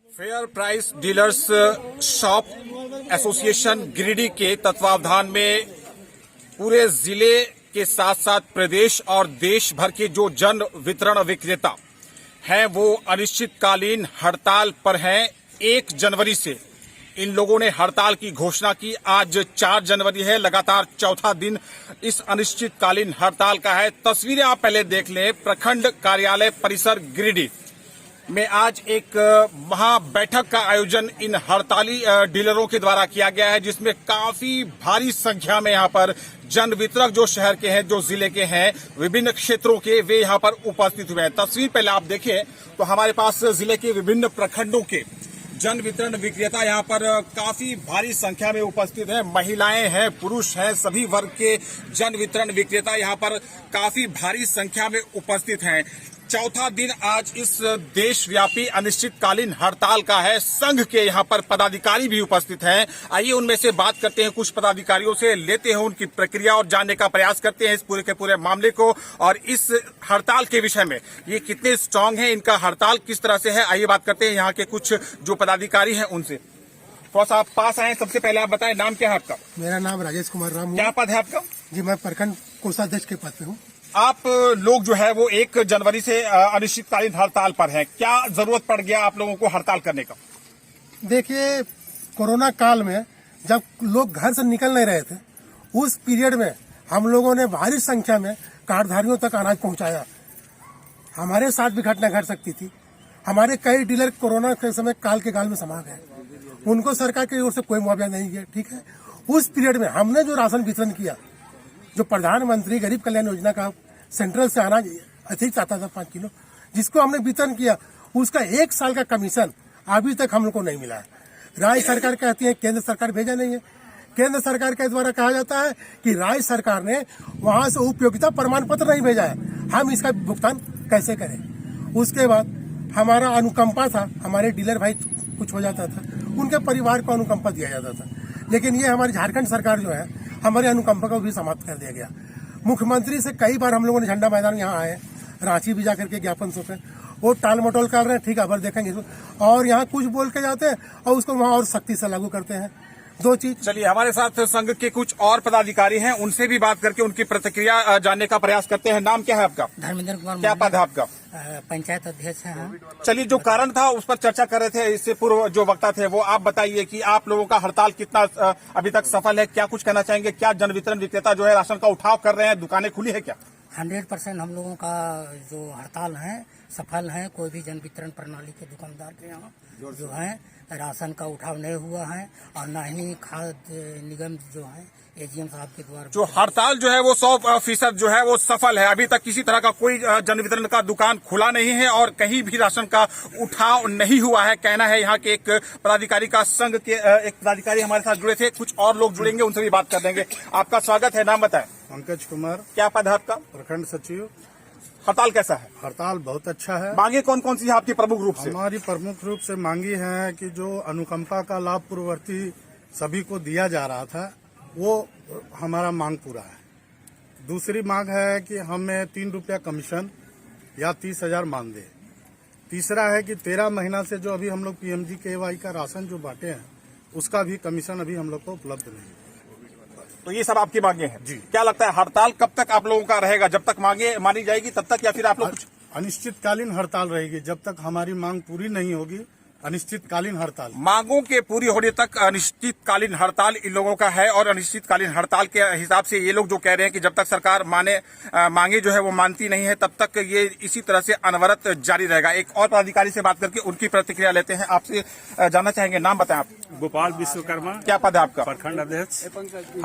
Fair price dealers shop association Giridih के तत्वावधान में पूरे जिले के साथ साथ प्रदेश और देश भर के जो जन वितरण विक्रेता हैं वो अनिश्चितकालीन हड़ताल पर हैं। 1 जनवरी से इन लोगों ने हड़ताल की घोषणा की। आज 4 जनवरी है, लगातार चौथा दिन इस अनिश्चितकालीन हड़ताल का है। तस्वीरें आप पहले देख लें। प्रखंड कार्यालय परिसर गिरिडीह में आज एक महा बैठक का आयोजन इन हड़ताली डीलरों के द्वारा किया गया है, जिसमें काफी भारी संख्या में यहाँ पर जन वितरक जो शहर के हैं, जो जिले के हैं, विभिन्न क्षेत्रों के, वे यहाँ पर उपस्थित हुए हैं। तस्वीर पहले आप देखें तो हमारे पास जिले के विभिन्न प्रखंडों के जन वितरण विक्रेता यहाँ पर काफी भारी संख्या में उपस्थित हैं। महिलाएं हैं, पुरुष हैं, सभी वर्ग के जन वितरण विक्रेता यहाँ पर काफी भारी संख्या में उपस्थित हैं। चौथा दिन आज इस देशव्यापी अनिश्चितकालीन हड़ताल का है। संघ के यहाँ पर पदाधिकारी भी उपस्थित हैं। आइए उनमें से बात करते हैं, कुछ पदाधिकारियों से लेते हैं उनकी प्रक्रिया और जानने का प्रयास करते हैं इस पूरे के पूरे मामले को और इस हड़ताल के विषय में ये कितने स्ट्रांग है, इनका हड़ताल किस तरह से है। आइए बात करते हैं यहाँ के कुछ जो पदाधिकारी हैं उनसे। थोड़ा सा आप पास आए, सबसे पहले आप बताएं नाम क्या है आपका? मेरा नाम राजेश कुमार राम। क्या पद है आपका? जी, मैं प्रखंड कोषाध्यक्ष के पद पे हूँ। आप लोग जो है वो 1 जनवरी से अनिश्चितकालीन हड़ताल पर हैं। क्या जरूरत पड़ गया आप लोगों को हड़ताल करने का? देखिए, कोरोना काल में जब लोग घर से निकल नहीं रहे थे, उस पीरियड में हम लोगों ने भारी संख्या में कार्डधारियों तक अनाज पहुंचाया। हमारे साथ भी घटना घट सकती थी। हमारे कई डीलर कोरोना के समय काल के गाल में समा गए, उनको सरकार की ओर से कोई मुआवजा नहीं किया। ठीक है, उस पीरियड में हमने जो राशन वितरण किया, जो प्रधानमंत्री गरीब कल्याण योजना का सेंट्रल से अनाज अधिक आता था 5 किलो, जिसको हमने वितरण किया, उसका 1 साल का कमीशन अभी तक हम लोग को नहीं मिला है। राज्य सरकार कहती है केंद्र सरकार भेजा नहीं है। केंद्र सरकार के द्वारा कहा जाता है कि राज्य सरकार ने वहां से उपयोगिता प्रमाण पत्र नहीं भेजा है, हम इसका भुगतान कैसे करें। उसके बाद हमारा अनुकंपा था, हमारे डीलर भाई कुछ हो जाता था, उनके परिवार को अनुकंपा दिया जाता था। लेकिन ये हमारी झारखंड सरकार जो है, हमारे अनुकंपा को भी समाप्त कर दिया गया। मुख्यमंत्री से कई बार हम लोगों ने झंडा मैदान यहाँ आए, रांची भी जाकर के ज्ञापन सौंपे, वो टाल मटोल कर रहे हैं। ठीक है, अब देखेंगे और यहाँ कुछ बोल के जाते हैं और उसको वहाँ और सख्ती से लागू करते हैं। 2 चीज। चलिए, हमारे साथ संघ के कुछ और पदाधिकारी हैं, उनसे भी बात करके उनकी प्रतिक्रिया जानने का प्रयास करते हैं। नाम क्या है आपका? धर्मेंद्र कुमार। क्या पद है आपका? पंचायत अध्यक्ष है। चलिए, जो कारण था उस पर चर्चा कर रहे थे, इससे पूर्व जो वक्ता थे वो आप बताइए कि आप लोगों का हड़ताल कितना अभी तक सफल है, क्या कुछ कहना चाहेंगे? क्या जन वितरण विक्रेता जो है राशन का उठाव कर रहे हैं, दुकानें खुली है क्या? 100% हम लोगों का जो हड़ताल है सफल है। कोई भी जन वितरण प्रणाली के दुकानदार के यहाँ जो है राशन का उठाव नहीं हुआ है और न ही खाद्य निगम जो है एजीएम साहब के द्वारा जो हड़ताल जो है वो 100% जो है वो सफल है। अभी तक किसी तरह का कोई जन वितरण का दुकान खुला नहीं है और कहीं भी राशन का उठाव नहीं हुआ है, कहना है यहाँ के एक पदाधिकारी का। संघ के एक पदाधिकारी हमारे साथ जुड़े थे, कुछ और लोग जुड़ेंगे, उनसे भी बात कर देंगे। आपका स्वागत है, नाम बताएं। पंकज कुमार। क्या पद है आपका? प्रखंड सचिव। हड़ताल कैसा है? हड़ताल बहुत अच्छा है। मांगे कौन कौन सी है आपकी प्रमुख रूप से? हमारी प्रमुख रूप से मांगी है कि जो अनुकंपा का लाभ पूर्ववर्ती सभी को दिया जा रहा था, वो हमारा मांग पूरा है। दूसरी मांग है कि हमें 3 रुपया कमीशन या 30,000 मान दे। तीसरा है कि 13 महीना से जो अभी हम लोग PMGKY का राशन जो बांटे हैं, उसका भी कमीशन अभी हम लोग को उपलब्ध नहीं। तो ये सब आपकी मांगे हैं जी। क्या लगता है हड़ताल कब तक आप लोगों का रहेगा? जब तक मांगे मानी जाएगी तब तक, या फिर आप लोग कुछ? अनिश्चितकालीन हड़ताल रहेगी जब तक हमारी मांग पूरी नहीं होगी। अनिश्चितकालीन हड़ताल, मांगों के पूरी होने तक अनिश्चितकालीन हड़ताल इन लोगों का है। और अनिश्चितकालीन हड़ताल के हिसाब से ये लोग जो कह रहे हैं कि जब तक सरकार मांगे जो है वो मानती नहीं है, तब तक ये इसी तरह से अनवरत जारी रहेगा। एक और पदाधिकारी से बात करके उनकी प्रतिक्रिया लेते हैं। आपसे जानना चाहेंगे, नाम बताएं आप। गोपाल विश्वकर्मा। क्या पद है आपका? प्रखंड अध्यक्ष।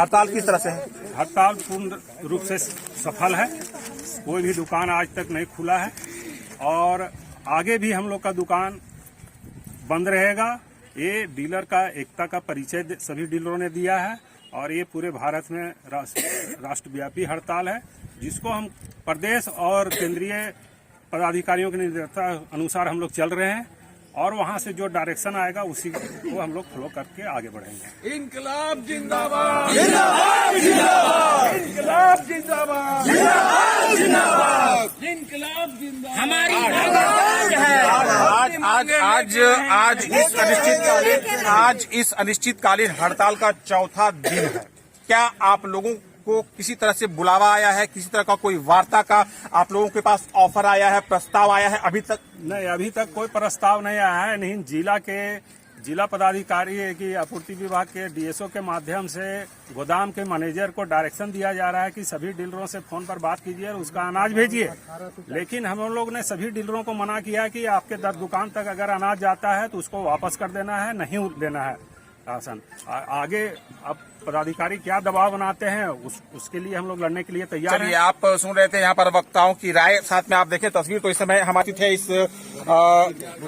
हड़ताल किस तरह से है? हड़ताल पूर्ण रूप से सफल है। कोई भी दुकान आज तक नहीं खुला है और आगे भी हम लोग का दुकान बंद रहेगा। ये डीलर का एकता का परिचय सभी डीलरों ने दिया है और ये पूरे भारत में राष्ट्रव्यापी हड़ताल है, जिसको हम प्रदेश और केंद्रीय पदाधिकारियों के निर्देश अनुसार हम लोग चल रहे हैं और वहां से जो डायरेक्शन आएगा उसी को हम लोग फॉलो करके आगे बढ़ेंगे। इंकलाब जिंदाबाद, जिंदाबाद, जिंदाबाद, इंकलाब जिंदाबाद, जिंदाबाद, जिंदाबाद, इंकलाब जिंदाबाद। हमारी आज इस अनिश्चितकालीन हड़ताल का चौथा दिन है। क्या आप लोगों को किसी तरह से बुलावा आया है, किसी तरह का कोई वार्ता का आप लोगों के पास ऑफर आया है, प्रस्ताव आया है? अभी तक नहीं, अभी तक कोई प्रस्ताव नहीं आया है। नहीं, जिला पदाधिकारी की आपूर्ति विभाग के डीएसओ के माध्यम से गोदाम के मैनेजर को डायरेक्शन दिया जा रहा है कि सभी डीलरों से फोन पर बात कीजिए और उसका अनाज भेजिए। लेकिन हम लोग ने सभी डीलरों को मना किया कि आपके दुकान तक अगर अनाज जाता है तो उसको वापस कर देना है, नहीं देना है राशन। आगे अब पदाधिकारी क्या दबाव बनाते हैं उसके लिए हम लोग लड़ने के लिए तैयार चलिए, हैं। आप सुन रहे थे यहाँ पर वक्ताओं की राय। साथ में आप देखें तस्वीर, तो इस समय हमारे थे इस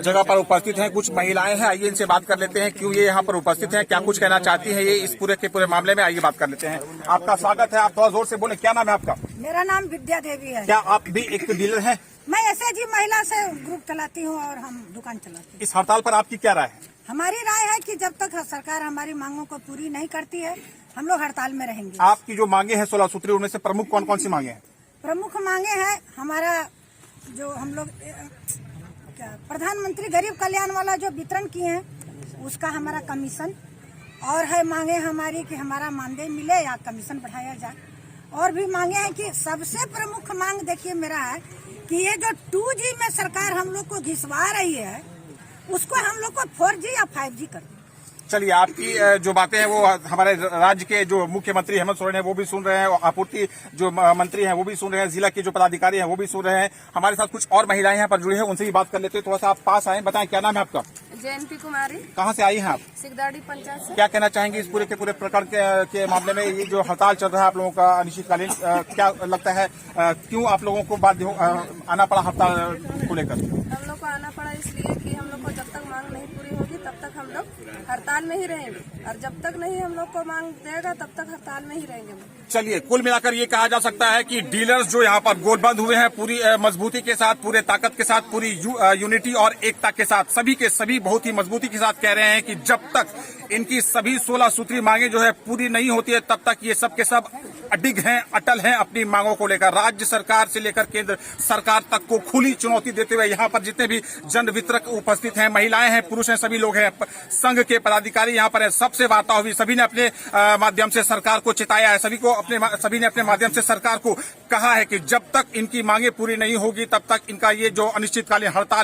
जगह पर उपस्थित हैं कुछ महिलाएं हैं। आइए इनसे बात कर लेते हैं, क्यों ये यहाँ पर उपस्थित हैं, क्या कुछ कहना चाहती है ये इस पूरे के पूरे मामले में। आइए बात कर लेते हैं। आपका स्वागत है, आप थोड़ा जोर से बोले, क्या नाम है आपका? मेरा नाम विद्या देवी है। क्या आप भी एक डीलर हैं? मैं एसएजी महिला से ग्रुप चलाती हूँ और हम दुकान चलाती हूँ। इस हड़ताल पर आपकी क्या राय है? हमारी राय है कि जब तक सरकार हमारी मांगों को पूरी नहीं करती है, हम लोग हड़ताल में रहेंगे। आपकी जो मांगे हैं 16 सूत्री, उनमें से प्रमुख कौन कौन सी मांगे हैं? प्रमुख मांगे हैं हमारा जो हम लोग क्या प्रधानमंत्री गरीब कल्याण वाला जो वितरण किए हैं उसका हमारा कमीशन, और है मांगे हमारी कि हमारा मानदेय मिले या कमीशन बढ़ाया जाए। और भी मांगे हैं कि सबसे प्रमुख मांग देखिए मेरा है कि ये जो 2G में सरकार हम लोग को घिसवा रही है उसको हम लोग को 4G या 5G कर दे। चलिए, आपकी जो बातें हैं वो हमारे राज्य के जो मुख्यमंत्री हेमंत सोरेन है वो भी सुन रहे हैं, आपूर्ति जो मंत्री हैं वो भी सुन रहे हैं, जिला के जो पदाधिकारी हैं वो भी सुन रहे हैं। हमारे साथ कुछ और महिलाएं यहाँ पर जुड़ी हैं, उनसे भी बात कर लेते हैं। थोड़ा सा आप पास आए, बताएं क्या नाम है आपका? जयंती कुमारी। कहाँ से आई हैं आप? सिगदाड़ी पंचायत से। क्या कहना चाहेंगे इस पूरे के पूरे प्रकरण के मामले में? ये जो हड़ताल चल रहा है आप लोगों का अनिश्चितकालीन, क्या लगता है क्यों आप लोगों को बाध्य आना पड़ा हड़ताल को लेकर? हम लोग को आना पड़ा इसलिए कि हम लोग को जब तक मांग नहीं पूरी होगी तब तक हम लोग हड़ताल में ही रहेंगे, और जब तक नहीं हम लोग को मांग देगा तब तक हड़ताल में ही रहेंगे। चलिए, कुल मिलाकर ये कहा जा सकता है कि डीलर्स जो यहाँ पर गोलबंद हुए हैं पूरी मजबूती के साथ, पूरे ताकत के साथ, पूरी यूनिटी और एकता के साथ, सभी के सभी बहुत ही मजबूती के साथ कह रहे हैं कि जब तक इनकी सभी 16 सूत्री मांगे जो है पूरी नहीं होती है तब तक ये सब के सब अडिग हैं, अटल हैं अपनी मांगों को लेकर। राज्य सरकार से लेकर केंद्र सरकार तक को खुली चुनौती देते हुए यहाँ पर जितने भी जन वितरक उपस्थित हैं, महिलाएं हैं, पुरुष हैं, सभी लोग हैं, संघ के पदाधिकारी यहाँ पर है, सबसे वार्ता हुई, सभी ने अपने माध्यम से सरकार को चिताया है, सभी ने अपने माध्यम से सरकार को कहा है कि जब तक इनकी मांगे पूरी नहीं होगी तब तक इनका ये जो अनिश्चितकालीन हड़ताल